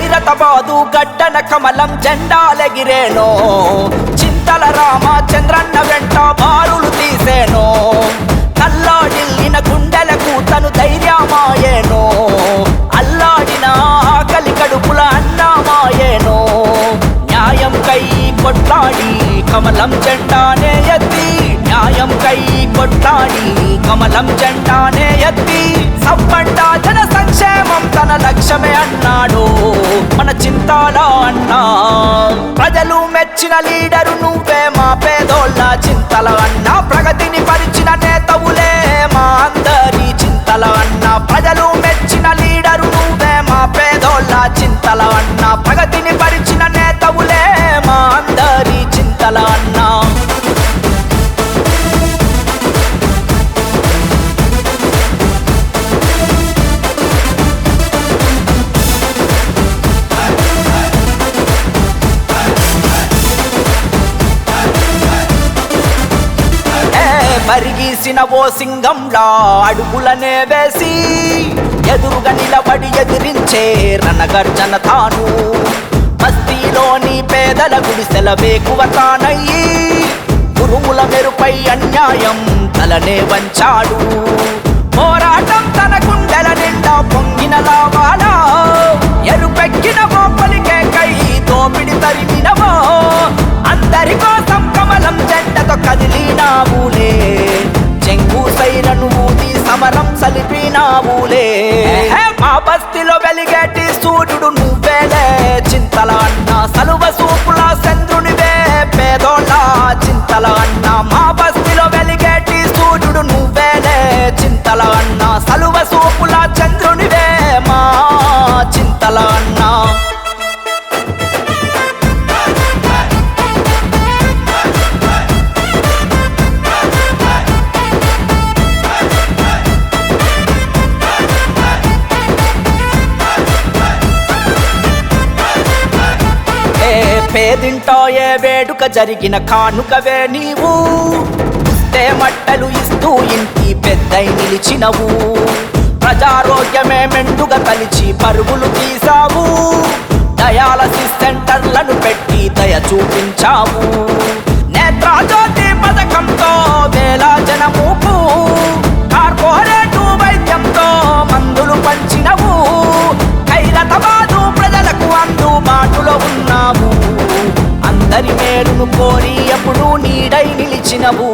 ఖైరతాబాదు గడ్డన కమలం జెండాలెగిరేనో చింతల రామచంద్రన్న వెంట బారులు తీసేనో కల్లాడిల్లిన గుండెలకు తను ధైర్యమాయేనో అల్లాడిన ఆకలి కడుపుల అన్నమాయేనో న్యాయం కై కొట్లాడి కమలం జెండానే ఎత్తి న్యాయం కై కొట్లాడి కమలం జెండానే ఎత్తి సవ్వంట జన సంక్షేమం తన లక్ష్యమే అన్నాడు మన చింతాల అన్నా ప్రజలు మెచ్చిన లీడరు నువ్వే మా పేదోళ్ళ చింతల అన్నా ప్రగతిని పరిచిన నేతవులే మా అందరి చింతల అన్నా ప్రజలు మెచ్చిన లీడరు నువ్వే మా పేదోళ్ళ చింతల అన్నా ప్రగతిని పరిచిన నేతవులే మా అందరి చింతల అన్నా మరిగీసిన ఓ సింగంలా అడుగులనే వేసి ఎదురుగా నిలబడి ఎదిరించే రణగర్జన తాను బస్తీలోని పేదల గుడిసెల వేకువ తానయ్యి గురువుల మెరుపై అన్యాయం తలనే వంచాడు పోరాటం తన గుండెల నిండా పొంగిన లావాలా ఎరుపెక్కిన గోపలికే కై దోపిడి తరిమినవో అందరి కోసం కమలం జెండతో కదిలినావులే చెంగు సైరను ఊది సమరం సలిపినావులే మా బస్తీలో వెలిగేటి సూర్యుడు నువ్వేలే చింతల అన్నా సలువ సూపుల చంద్రునివే పేదోళ్ళ చింతల అన్నా మా బస్తీలో వెలిగేటి సూర్యుడు నువ్వేలే చింతల అన్నా సలువ సూపుల చంద్రునివే మా చింతల అన్నా పేదింటో ఏ వేడుక జరిగిన కానుకవే నీవు ఇస్తే మట్టలు ఇస్తూ ఇంటి పెద్దై నిలిచినవు ప్రజారోగ్యమే మెండుగా తలిచి పరుగులు తీసావు డయాలసిస్ సెంటర్లను పెట్టి దయ చూపించావు నేత్రజ్యోతి పథకంతో వేల జనముకు కార్పొరేటు వైద్యంతో మందులు పంచినవు ఖైరతాబాదు ప్రజలకు అందుబాటులో ఉన్నావు అందరి మేలును కోరి ఎప్పుడు నీడై నిలిచినవు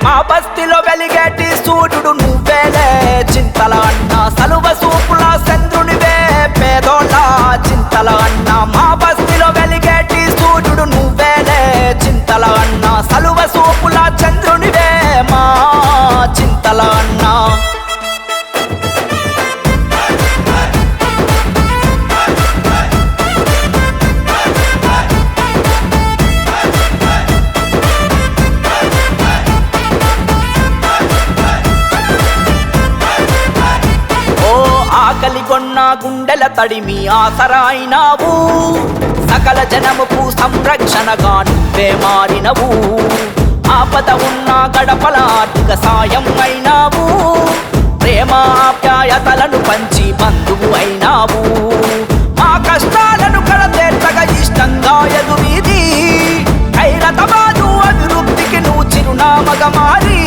మా బస్తీలో వెలిగేటి సూర్యుడు నువ్వేలే చింతల అన్నా సలువ సూపుల చంద్రునివే పేదోళ్ళ చింతల అన్నా మా బస్తీలో వెలిగేటి సూర్యుడు నువ్వేలే చింతల అన్నా సలువ సూపుల చంద్రునివే మా చింతల అన్నా ఆకలిగొన్న గుండెల తడిమి ఆసరాయినావు సకల జనముకు సంరక్షణగా నువ్వే మారినవు ఆపద ఉన్న గడపల ఆర్థిక సాయం అయినావు ప్రేమ ఆప్యాయతలను పంచి బంధువు అయినావు మా కష్టాలను కడతేర్చగా ఇష్టంగా ఎదురీది ఖైరతాబాదు అభివృద్ధికి నువ్వు చిరునామగా మారి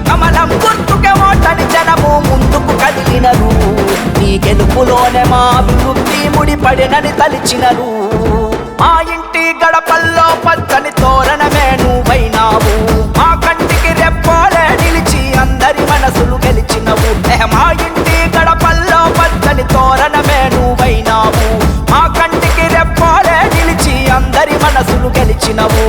కమలం గుర్తుకే ఓటని జనము ముందుకు కదిలినరు నీ గెలుపులోనే మా అభివృద్ధి ముడిపడినని తలిచినరు మా ఇంటి గడపల్లో పచ్చని తోరణమే నువ్వైనావు మా కంటికి రెప్పోలే నిలిచి అందరి మనసులు గెలిచినవు మా ఇంటి గడపల్లో పచ్చని తోరణమే నువ్వైనావు మా కంటికి రెప్పోలే నిలిచి అందరి మనసులు గెలిచినవు